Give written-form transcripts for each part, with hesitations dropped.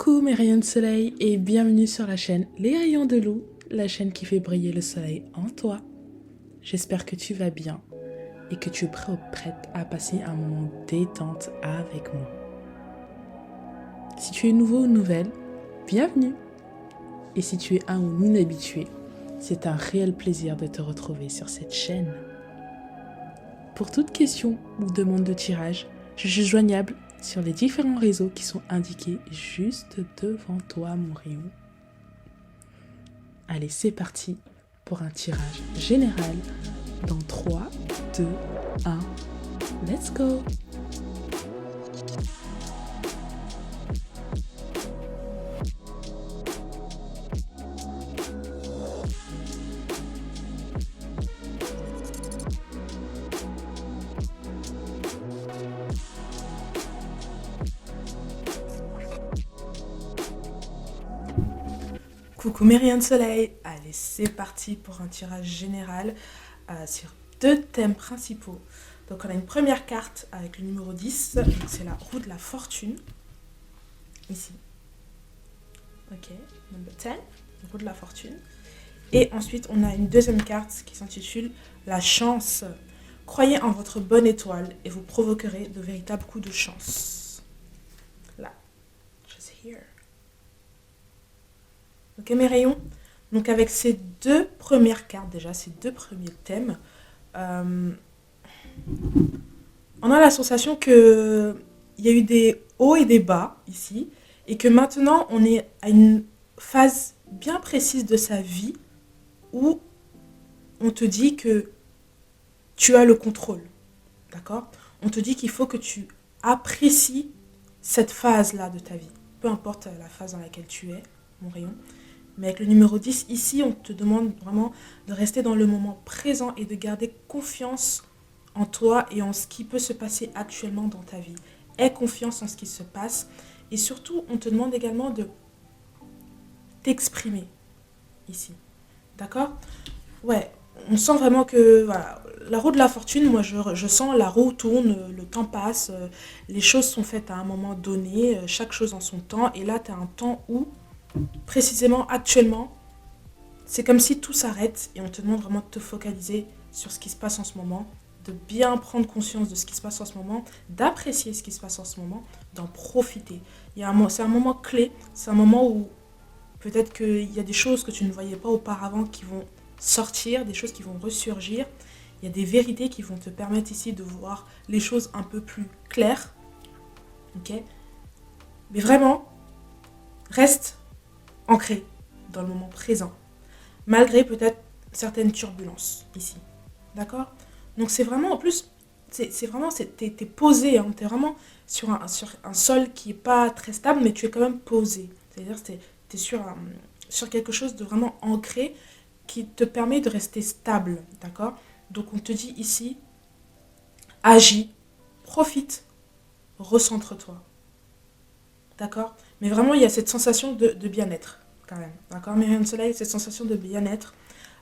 Coucou mes rayons de soleil et bienvenue sur la chaîne Les Rayons de Lou, la chaîne qui fait briller le soleil en toi. J'espère que tu vas bien et que tu es prêt ou prête à passer un moment détente avec moi. Si tu es nouveau ou nouvelle, bienvenue. Et si tu es un ou une habituée, c'est un réel plaisir de te retrouver sur cette chaîne. Pour toute question ou demande de tirage, je suis joignable sur les différents réseaux qui sont indiqués juste devant toi, mon rayon. Allez, c'est parti pour un tirage général dans 3, 2, 1, let's go! Coucou mes rayons de soleil, allez c'est parti pour un tirage général sur 2 thèmes principaux. Donc on a une première carte avec le numéro 10, c'est la roue de la fortune, ici. Ok, number 10, roue de la fortune. Et ensuite on a une deuxième carte qui s'intitule la chance. Croyez en votre bonne étoile et vous provoquerez de véritables coups de chance. Là, just here. Ok mes rayons, donc avec ces 2 premières cartes déjà, ces 2 premiers thèmes, on a la sensation qu'il y a eu des hauts et des bas ici, et que maintenant on est à une phase bien précise de sa vie où on te dit que tu as le contrôle, d'accord ? On te dit qu'il faut que tu apprécies cette phase-là de ta vie, peu importe la phase dans laquelle tu es, mon rayon. Mais avec le numéro 10, ici, on te demande vraiment de rester dans le moment présent et de garder confiance en toi et en ce qui peut se passer actuellement dans ta vie. Aie confiance en ce qui se passe. Et surtout, on te demande également de t'exprimer ici. D'accord ? Ouais, on sent vraiment que voilà, la roue de la fortune, moi je sens la roue tourne, le temps passe, les choses sont faites à un moment donné, chaque chose en son temps. Et là, tu as un temps où précisément, actuellement, c'est comme si tout s'arrête et on te demande vraiment de te focaliser sur ce qui se passe en ce moment, de bien prendre conscience de ce qui se passe en ce moment, d'apprécier ce qui se passe en ce moment, d'en profiter. C'est un moment clé, c'est un moment où peut-être qu'il y a des choses que tu ne voyais pas auparavant qui vont sortir, des choses qui vont ressurgir. Il y a des vérités qui vont te permettre ici de voir les choses un peu plus claires. Ok ? Mais vraiment, reste ancré dans le moment présent, malgré peut-être certaines turbulences ici. D'accord ? Donc c'est vraiment, en plus, t'es posé, hein, t'es vraiment sur un sol qui n'est pas très stable, mais tu es quand même posé. C'est-à-dire que t'es sur quelque chose de vraiment ancré qui te permet de rester stable. D'accord ? Donc on te dit ici, agis, profite, recentre-toi. D'accord ? Mais vraiment, il y a cette sensation de bien-être, quand même. D'accord ? Mes rayons de soleil, cette sensation de bien-être,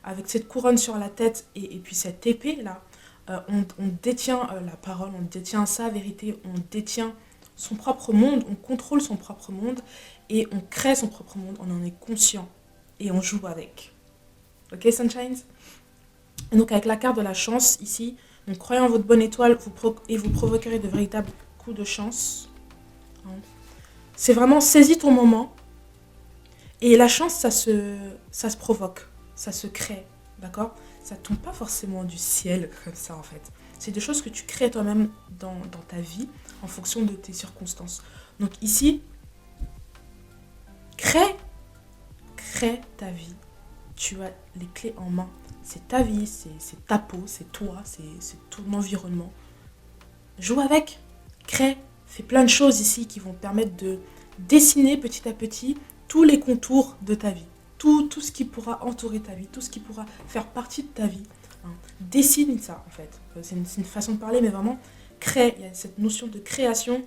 avec cette couronne sur la tête et puis cette épée-là, on détient la parole, on détient sa vérité, on détient son propre monde, on contrôle son propre monde et on crée son propre monde, on en est conscient et on joue avec. Ok, Sunshines ? Et donc, avec la carte de la chance, ici, donc croyez en votre bonne étoile et vous provoquerez de véritables coups de chance. C'est vraiment saisis ton moment. Et la chance, ça se provoque, ça se crée, d'accord ? Ça ne tombe pas forcément du ciel comme ça, en fait. C'est des choses que tu crées toi-même dans ta vie en fonction de tes circonstances. Donc ici, crée ta vie. Tu as les clés en main. C'est ta vie, c'est ta peau, c'est toi, c'est ton environnement. Joue avec, crée. Fais plein de choses ici qui vont te permettre de dessiner petit à petit tous les contours de ta vie. Tout ce qui pourra entourer ta vie, tout ce qui pourra faire partie de ta vie. Hein. Dessine ça, en fait. C'est une façon de parler, mais vraiment, crée. Il y a cette notion de création,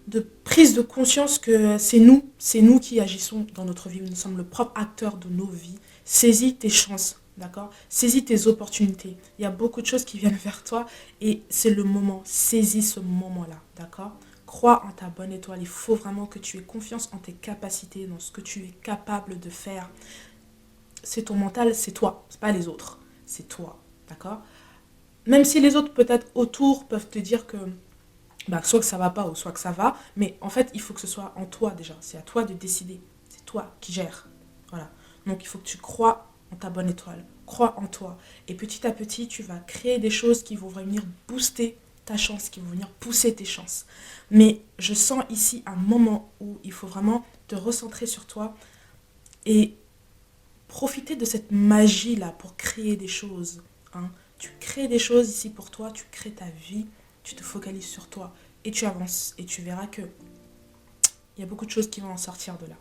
de prise de conscience que c'est nous qui agissons dans notre vie. Nous sommes le propre acteur de nos vies. Saisis tes chances. D'accord ? Saisis tes opportunités. Il y a beaucoup de choses qui viennent vers toi et c'est le moment. Saisis ce moment-là. D'accord ? Crois en ta bonne étoile. Il faut vraiment que tu aies confiance en tes capacités, dans ce que tu es capable de faire. C'est ton mental, c'est toi, c'est pas les autres. C'est toi, d'accord? Même si les autres, peut-être autour, peuvent te dire que soit que ça va pas ou soit que ça va, mais en fait, il faut que ce soit en toi déjà. C'est à toi de décider. C'est toi qui gères. Voilà. Donc, il faut que tu crois en ta bonne étoile. Crois en toi. Et petit à petit, tu vas créer des choses qui vont venir booster ta chance, qui vont venir pousser tes chances. Mais je sens ici un moment où il faut vraiment te recentrer sur toi et profiter de cette magie-là pour créer des choses. Hein. Tu crées des choses ici pour toi, tu crées ta vie, tu te focalises sur toi et tu avances. Et tu verras que il y a beaucoup de choses qui vont en sortir de là.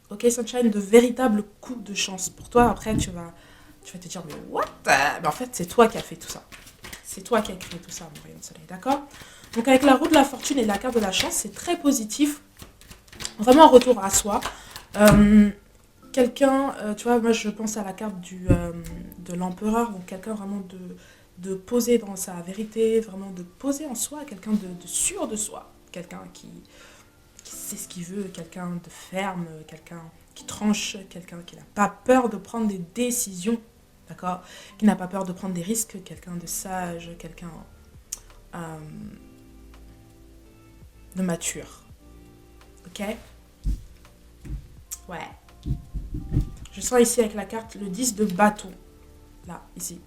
Ok, Sunshine, de véritables coups de chance. Pour toi, après, tu vas te dire, mais what? Mais en fait, c'est toi qui as fait tout ça. C'est toi qui as créé tout ça, mon rayon de soleil, d'accord? Donc, avec la roue de la fortune et la carte de la chance, c'est très positif. Vraiment un retour à soi. Euh, Quelqu'un, tu vois, moi je pense à la carte de l'empereur, donc quelqu'un vraiment de poser dans sa vérité, vraiment de poser en soi, quelqu'un de sûr de soi, quelqu'un qui sait ce qu'il veut, quelqu'un de ferme, quelqu'un qui tranche, quelqu'un qui n'a pas peur de prendre des décisions, d'accord? Qui n'a pas peur de prendre des risques, quelqu'un de sage, quelqu'un euh, de mature, ok? Ouais. Je sens ici avec la carte le 10 de bâton. Là, ici.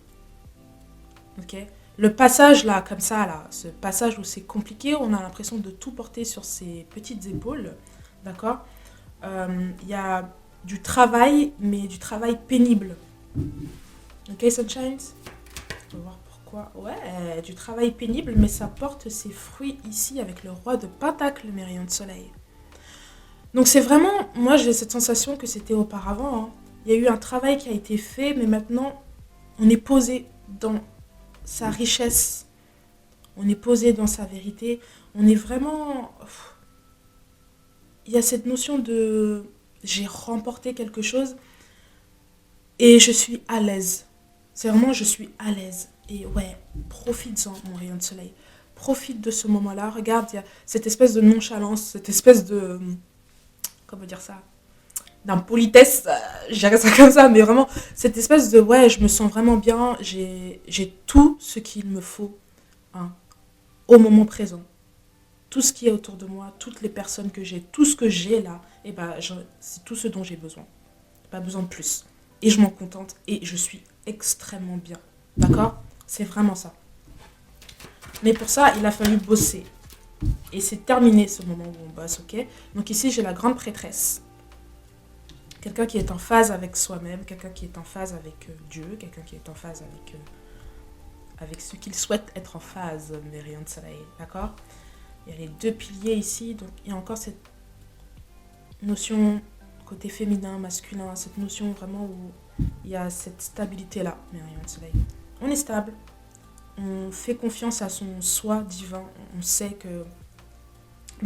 Ok. Le passage là, comme ça, là, ce passage où c'est compliqué, on a l'impression de tout porter sur ses petites épaules. D'accord. Il y a du travail, mais du travail pénible. Ok, Sunshine? On va voir pourquoi. Ouais, du travail pénible, mais ça porte ses fruits ici avec le roi de Pentacle, mes rayons de soleil. Donc c'est vraiment, moi j'ai cette sensation que c'était auparavant. Hein. Il y a eu un travail qui a été fait, mais maintenant on est posé dans sa richesse, on est posé dans sa vérité, on est vraiment... Il y a cette notion de j'ai remporté quelque chose et je suis à l'aise. C'est vraiment je suis à l'aise. Et ouais, profite-en mon rayon de soleil. Profite de ce moment-là. Regarde, il y a cette espèce de nonchalance, cette espèce de... Comment dire ça? D'impolitesse, je dirais ça comme ça, mais vraiment, cette espèce de ouais, je me sens vraiment bien, j'ai tout ce qu'il me faut hein, au moment présent. Tout ce qui est autour de moi, toutes les personnes que j'ai, tout ce que j'ai là, et ben, c'est tout ce dont j'ai besoin. Pas besoin de plus. Et je m'en contente et je suis extrêmement bien. D'accord? C'est vraiment ça. Mais pour ça, il a fallu bosser. Et c'est terminé ce moment où on bosse, ok? Donc ici, j'ai la grande prêtresse. Quelqu'un qui est en phase avec soi-même, quelqu'un qui est en phase avec Dieu, quelqu'un qui est en phase avec ce qu'il souhaite être en phase, mes rayons de soleil, d'accord? Il y a les deux piliers ici, donc il y a encore cette notion côté féminin, masculin, cette notion vraiment où il y a cette stabilité-là, mes rayons de soleil. On est stable, on fait confiance à son soi divin, on sait que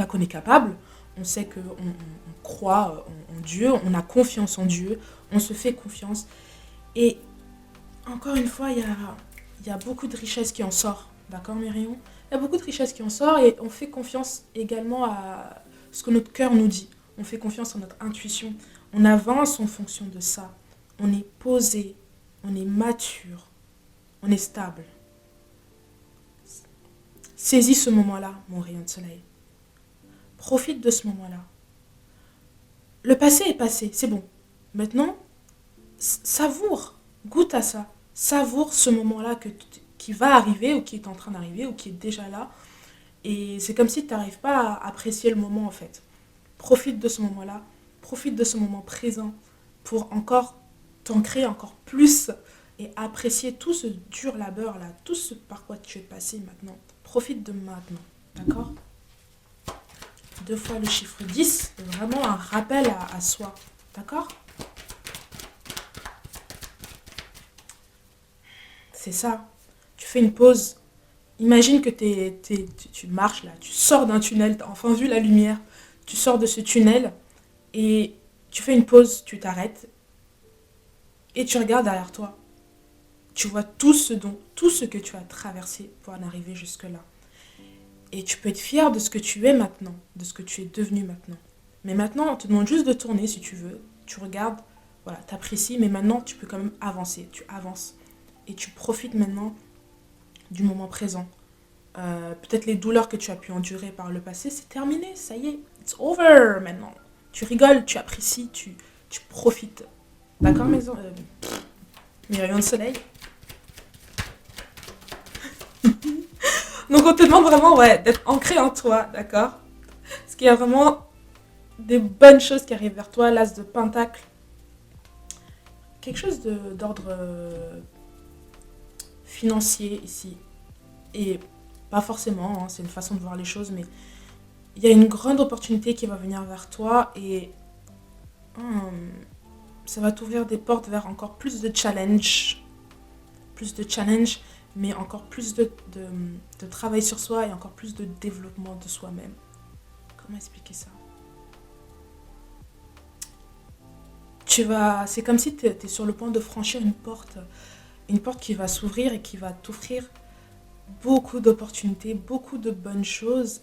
qu'on est capable, on sait qu'on on croit en Dieu, on a confiance en Dieu, on se fait confiance. Et encore une fois, il y a beaucoup de richesse qui en sort, d'accord Myrion? Il y a beaucoup de richesse qui en sort et on fait confiance également à ce que notre cœur nous dit. On fait confiance en notre intuition. On avance en fonction de ça. On est posé, on est mature, on est stable. Saisis ce moment-là, mon rayon de soleil. Profite de ce moment-là. Le passé est passé, c'est bon. Maintenant, savoure, goûte à ça. Savoure ce moment-là qui va arriver ou qui est en train d'arriver ou qui est déjà là. Et c'est comme si tu n'arrives pas à apprécier le moment en fait. Profite de ce moment-là, profite de ce moment présent pour encore t'ancrer encore plus et apprécier tout ce dur labeur là, tout ce par quoi tu es passé maintenant. Profite de maintenant, d'accord? 2 fois le chiffre 10, c'est vraiment un rappel à soi, d'accord? C'est ça. Tu fais une pause. Imagine que tu marches là, tu sors d'un tunnel, tu as enfin vu la lumière, tu sors de ce tunnel et tu fais une pause, tu t'arrêtes et tu regardes derrière toi. Tu vois tout ce que tu as traversé pour en arriver jusque-là. Et tu peux être fier de ce que tu es maintenant, de ce que tu es devenu maintenant. Mais maintenant, on te demande juste de tourner si tu veux. Tu regardes, voilà, tu apprécies, mais maintenant, tu peux quand même avancer. Tu avances. Et tu profites maintenant du moment présent. Peut-être les douleurs que tu as pu endurer par le passé, c'est terminé, ça y est, it's over maintenant. Tu rigoles, tu apprécies, tu profites. D'accord, mes rayons de soleil. Donc on te demande vraiment ouais, d'être ancré en toi, d'accord. Parce qu'il y a vraiment des bonnes choses qui arrivent vers toi, l'as de pentacle. Quelque chose d'ordre financier ici. Et pas forcément, hein, c'est une façon de voir les choses, mais il y a une grande opportunité qui va venir vers toi et hum, ça va t'ouvrir des portes vers encore plus de challenge, mais encore plus de travail sur soi et encore plus de développement de soi-même. Comment expliquer ça? C'est comme si tu es sur le point de franchir une porte qui va s'ouvrir et qui va t'offrir beaucoup d'opportunités, beaucoup de bonnes choses,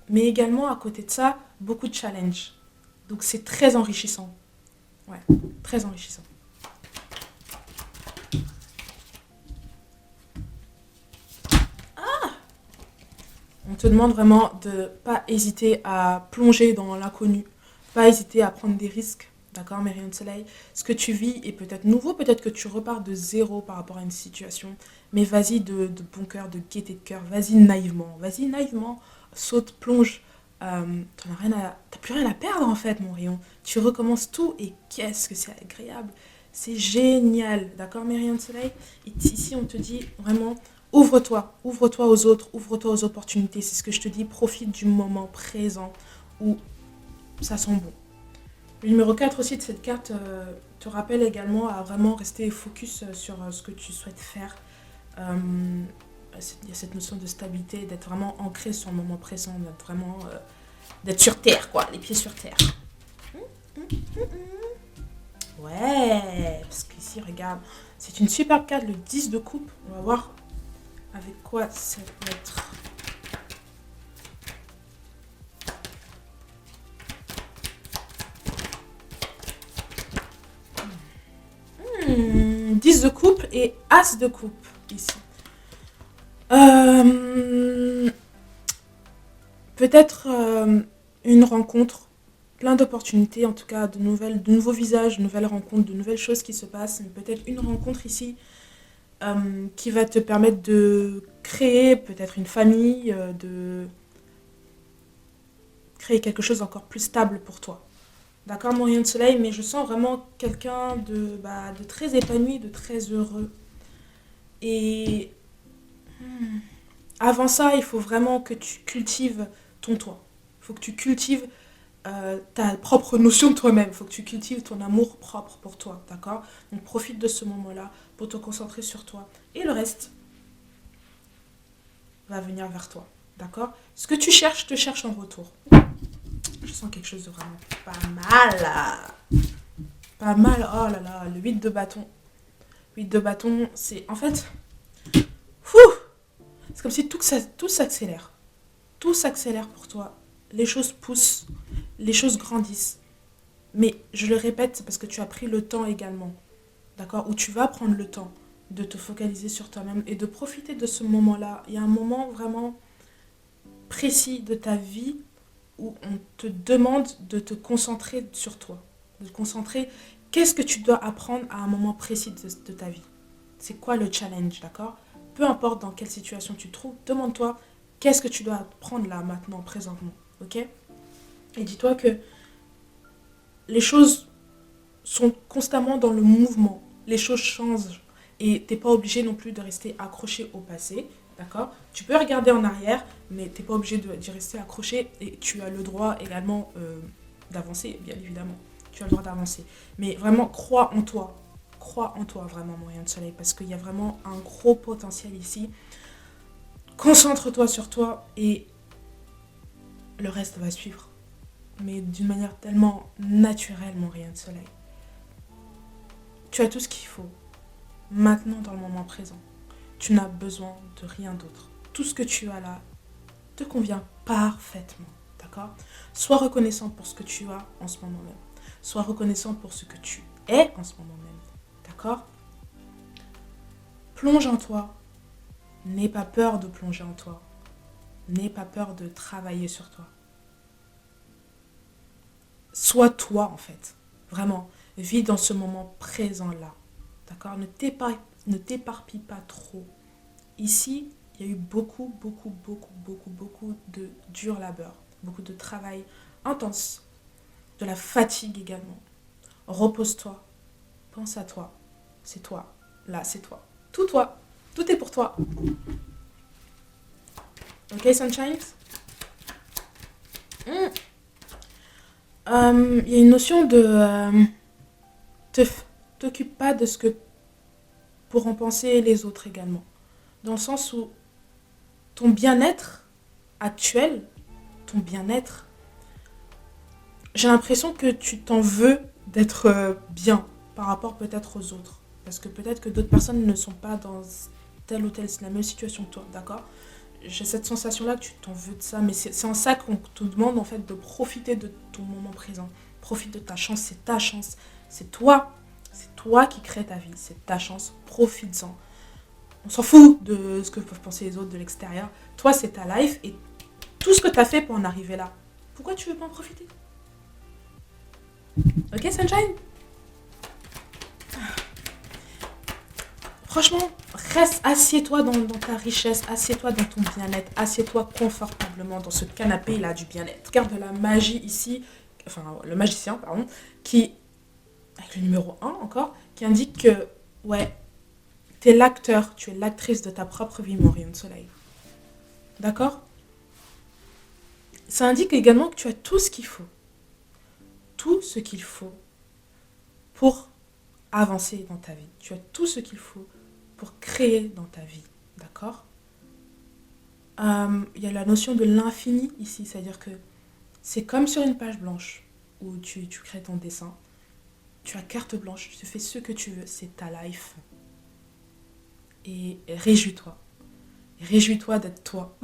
mais également à côté de ça, beaucoup de challenges. Donc c'est très enrichissant. Ouais, très enrichissant. On te demande vraiment de ne pas hésiter à plonger dans l'inconnu, pas hésiter à prendre des risques, d'accord, mes rayons de soleil. Ce que tu vis est peut-être nouveau, peut-être que tu repars de zéro par rapport à une situation, mais vas-y de bon cœur, de gaieté de cœur, vas-y naïvement, saute, plonge. T'as plus rien à perdre en fait, mon rayon. Tu recommences tout et qu'est-ce que c'est agréable. C'est génial, d'accord, mes rayons de soleil. Et ici, on te dit vraiment, ouvre-toi aux autres, ouvre-toi aux opportunités. C'est ce que je te dis, profite du moment présent où ça sent bon. Le numéro 4 aussi de cette carte te rappelle également à vraiment rester focus sur ce que tu souhaites faire. Euh, il y a cette notion de stabilité, d'être vraiment ancré sur le moment présent, d'être vraiment d'être sur terre, quoi, les pieds sur terre. Ouais, parce qu'ici, regarde, c'est une superbe carte, le 10 de coupe. On va voir avec quoi ça peut être. 10 de coupe et As de coupe ici. Euh, Peut-être une rencontre, plein d'opportunités, en tout cas de nouveaux visages, de nouvelles rencontres, de nouvelles choses qui se passent. Mais peut-être une rencontre ici qui va te permettre de créer peut-être une famille, de créer quelque chose d'encore plus stable pour toi. D'accord, mon rayon de soleil, mais je sens vraiment quelqu'un de très épanoui, de très heureux. Et avant ça, il faut vraiment que tu cultives ton toi. Il faut que tu cultives ta propre notion de toi-même. Il faut que tu cultives ton amour propre pour toi, d'accord. Donc profite de ce moment-là pour te concentrer sur toi. Et le reste va venir vers toi, d'accord. Ce que tu cherches, te cherche en retour. Je sens quelque chose de vraiment pas mal, là. Pas mal, oh là là, le 8 de bâton. 8 de bâton, c'est en fait... Fou, c'est comme si tout s'accélère. Tout s'accélère pour toi. Les choses poussent, les choses grandissent. Mais je le répète, c'est parce que tu as pris le temps également. D'accord. Où tu vas prendre le temps de te focaliser sur toi-même et de profiter de ce moment-là. Il y a un moment vraiment précis de ta vie où on te demande de te concentrer sur toi. De te concentrer, qu'est-ce que tu dois apprendre à un moment précis de ta vie. C'est quoi le challenge, d'accord. Peu importe dans quelle situation tu te trouves, demande-toi qu'est-ce que tu dois apprendre là, maintenant, présentement. Ok. Et dis-toi que les choses sont constamment dans le mouvement. Les choses changent. Et t'es pas obligé non plus de rester accroché au passé. D'accord. Tu peux regarder en arrière, mais t'es pas obligé d'y rester accroché. Et tu as le droit également d'avancer, bien évidemment. Tu as le droit d'avancer. Mais vraiment, crois en toi. Crois en toi, vraiment, mon rayon de soleil. Parce qu'il y a vraiment un gros potentiel ici. Concentre-toi sur toi et le reste va suivre. Mais d'une manière tellement naturelle, mon rayon de soleil. Tu as tout ce qu'il faut, maintenant dans le moment présent. Tu n'as besoin de rien d'autre. Tout ce que tu as là te convient parfaitement. D'accord? Sois reconnaissant pour ce que tu as en ce moment même. Sois reconnaissant pour ce que tu es en ce moment même. D'accord? Plonge en toi. N'aie pas peur de plonger en toi. N'aie pas peur de travailler sur toi. Sois toi en fait. Vraiment. Vis dans ce moment présent-là. D'accord? Ne t'éparpille pas trop. Ici, il y a eu beaucoup de dur labeur. Beaucoup de travail intense. De la fatigue également. Repose-toi. Pense à toi. C'est toi. Là, c'est toi. Tout toi. Tout est pour toi. Ok, Sunshine? Il y a une notion de... te- t'occupe pas de ce que pour en penser les autres également. Dans le sens où ton bien-être actuel, ton bien-être, j'ai l'impression que tu t'en veux d'être bien par rapport peut-être aux autres. Parce que peut-être que d'autres personnes ne sont pas dans telle ou telle, la même situation que toi, d'accord? J'ai cette sensation-là que tu t'en veux de ça, mais c'est en ça qu'on te demande en fait de profiter de ton moment présent. Profite de ta chance, c'est ta chance. C'est toi qui crée ta vie, c'est ta chance, profites-en. On s'en fout de ce que peuvent penser les autres de l'extérieur. Toi, c'est ta life et tout ce que tu as fait pour en arriver là. Pourquoi tu veux pas en profiter? Ok, Sunshine? Franchement, reste, assieds-toi dans ta richesse, assieds-toi dans ton bien-être, assieds-toi confortablement dans ce canapé-là du bien-être. Regarde la magie ici, enfin le magicien, pardon, qui, avec le numéro 1 encore, qui indique que, ouais, t'es l'acteur, tu es l'actrice de ta propre vie, mon rayon de soleil. D'accord? Ça indique également que tu as tout ce qu'il faut. Tout ce qu'il faut pour avancer dans ta vie. Tu as tout ce qu'il faut pour créer dans ta vie. D'accord? Il y a la notion de l'infini ici, c'est-à-dire que c'est comme sur une page blanche où tu crées ton dessin. Tu as carte blanche, tu fais ce que tu veux, c'est ta life. Et réjouis-toi. Réjouis-toi d'être toi.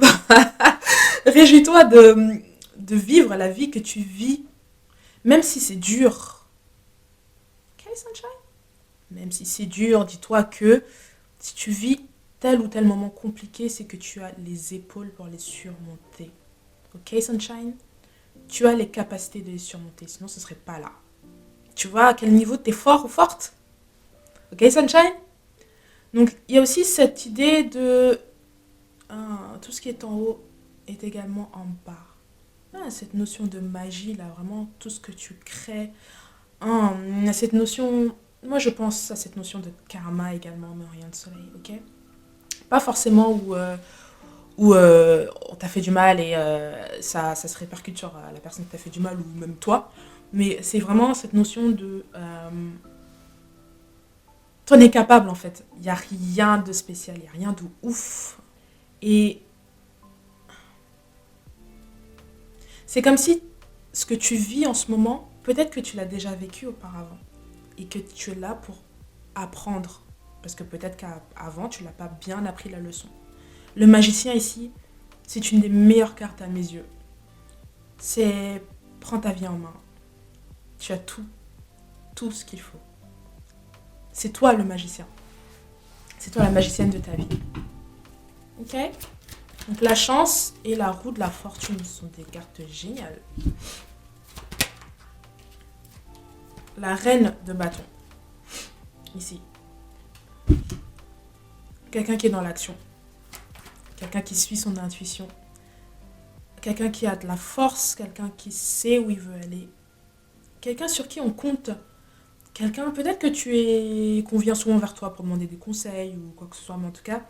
Réjouis-toi de vivre la vie que tu vis, même si c'est dur. Ok, Sunshine? Même si c'est dur, dis-toi que si tu vis tel ou tel moment compliqué, c'est que tu as les épaules pour les surmonter. Ok, Sunshine? Tu as les capacités de les surmonter, sinon ce serait pas là. Tu vois à quel niveau tu es fort ou forte? Ok, Sunshine? Donc, il y a aussi cette idée de tout ce qui est en haut est également en bas. Cette notion de magie, là, vraiment, tout ce que tu crées. Cette notion, moi je pense à cette notion de karma également, mais rien de soleil, ok? Pas forcément où on t'a fait du mal et ça se répercute sur la personne qui t'a fait du mal ou même toi. Mais c'est vraiment cette notion de... t'en es capable en fait. Il n'y a rien de spécial, il n'y a rien de ouf. Et c'est comme si ce que tu vis en ce moment, peut-être que tu l'as déjà vécu auparavant. Et que tu es là pour apprendre. Parce que peut-être qu'avant, tu n'as pas bien appris la leçon. Le magicien ici, c'est une des meilleures cartes à mes yeux. C'est prends ta vie en main. Tu as tout ce qu'il faut. C'est toi le magicien. C'est toi la magicienne de ta vie. Ok? Donc la chance et la roue de la fortune sont des cartes géniales. La reine de bâton. Ici. Quelqu'un qui est dans l'action. Quelqu'un qui suit son intuition. Quelqu'un qui a de la force. Quelqu'un qui sait où il veut aller. Quelqu'un sur qui on compte. Quelqu'un, peut-être que qu'on vient souvent vers toi pour demander des conseils ou quoi que ce soit, mais en tout cas,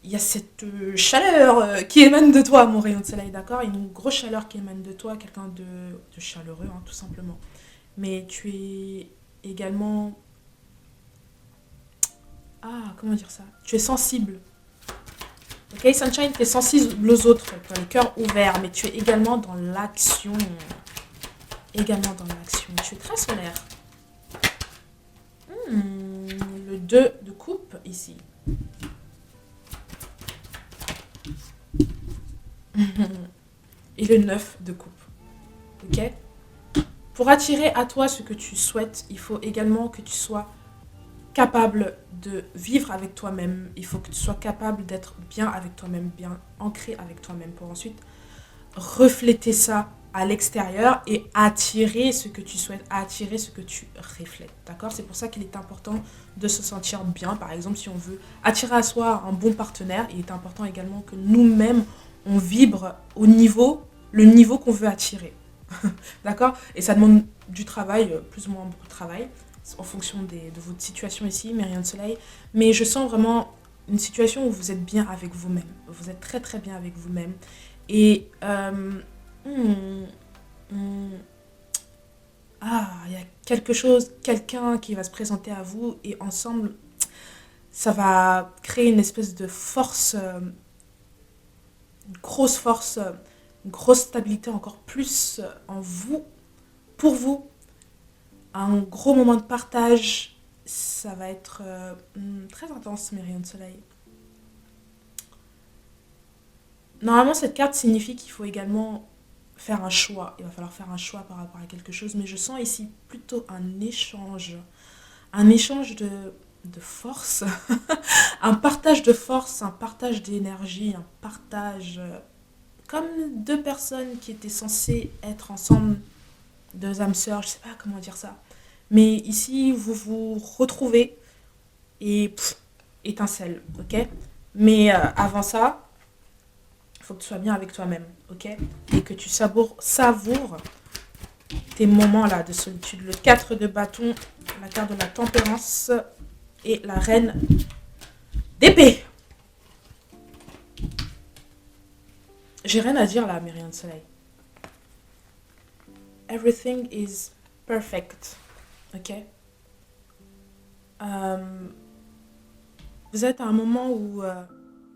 il y a cette chaleur qui émane de toi, mon rayon de soleil, d'accord? Il y a une grosse chaleur qui émane de toi, quelqu'un de chaleureux, hein, tout simplement. Mais tu es également... comment dire ça? Tu es sensible. Ok, Sunshine, tu es sensible aux autres, tu as le cœur ouvert, mais tu es également dans l'action. Également dans l'action. Tu es très solaire. Le 2 de coupe, ici. Et le 9 de coupe. Ok? Pour attirer à toi ce que tu souhaites, il faut également que tu sois capable de vivre avec toi-même. Il faut que tu sois capable d'être bien avec toi-même, bien ancré avec toi-même pour ensuite refléter ça à l'extérieur et attirer ce que tu souhaites, attirer ce que tu reflètes. D'accord? C'est pour ça qu'il est important de se sentir bien. Par exemple, si on veut attirer à soi un bon partenaire, il est important également que nous-mêmes, on vibre au niveau, le niveau qu'on veut attirer. D'accord? Et ça demande du travail, plus ou moins beaucoup de travail, en fonction de votre situation ici, mais rien de soleil. Mais je sens vraiment une situation où vous êtes bien avec vous-même. Vous êtes très très bien avec vous-même. Et hmm, hmm, il y a quelque chose, quelqu'un qui va se présenter à vous et ensemble, ça va créer une espèce de force, une grosse force, une grosse stabilité encore plus en vous, pour vous. Un gros moment de partage, ça va être très intense, mes rayons de soleil. Normalement, cette carte signifie qu'il faut également faire un choix. Il va falloir faire un choix par rapport à quelque chose, mais je sens ici plutôt un échange de force, un partage de force, un partage d'énergie, un partage comme deux personnes qui étaient censées être ensemble, deux âmes sœurs, je sais pas comment dire ça. Mais ici, vous vous retrouvez et étincelle, ok? Mais avant ça, il faut que tu sois bien avec toi-même, ok? Et que tu savoures tes moments là de solitude. Le 4 de bâton, la carte de la tempérance et la reine d'épée. J'ai rien à dire là, mes rayons de soleil. Everything is perfect, ok? Euh, vous êtes à un moment où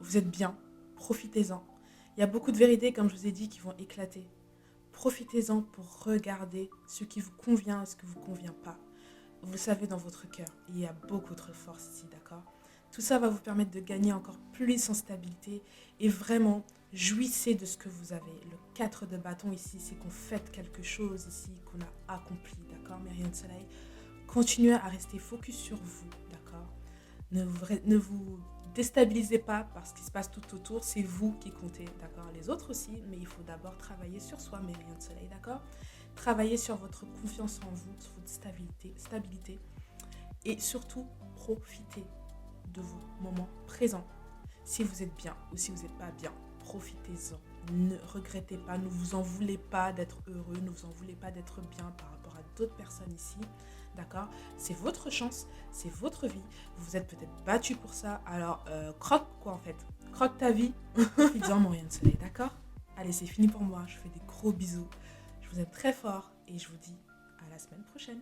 vous êtes bien, profitez-en. Il y a beaucoup de vérités, comme je vous ai dit, qui vont éclater. Profitez-en pour regarder ce qui vous convient et ce qui ne vous convient pas. Vous le savez dans votre cœur, il y a beaucoup de force ici, d'accord? Tout ça va vous permettre de gagner encore plus en stabilité et vraiment jouissez de ce que vous avez. Le 4 de bâton ici, c'est qu'on fête quelque chose ici, qu'on a accompli, d'accord? Mais rien de soleil. Continuez à rester focus sur vous, d'accord? Ne vous déstabilisez pas par ce qui se passe tout autour, c'est vous qui comptez, d'accord? Les autres aussi, mais il faut d'abord travailler sur soi, mes rayons de soleil, d'accord? Travailler sur votre confiance en vous, sur votre stabilité et surtout profitez de vos moments présents. Si vous êtes bien ou si vous n'êtes pas bien, profitez-en. Ne regrettez pas, ne vous en voulez pas d'être heureux, ne vous en voulez pas d'être bien par rapport à d'autres personnes ici. D'accord? C'est votre chance, c'est votre vie. Vous vous êtes peut-être battu pour ça. Alors, croque quoi en fait? Croque ta vie. Profites-en, mon rien de soleil, d'accord? Allez, c'est fini pour moi. Je vous fais des gros bisous. Je vous aime très fort et je vous dis à la semaine prochaine.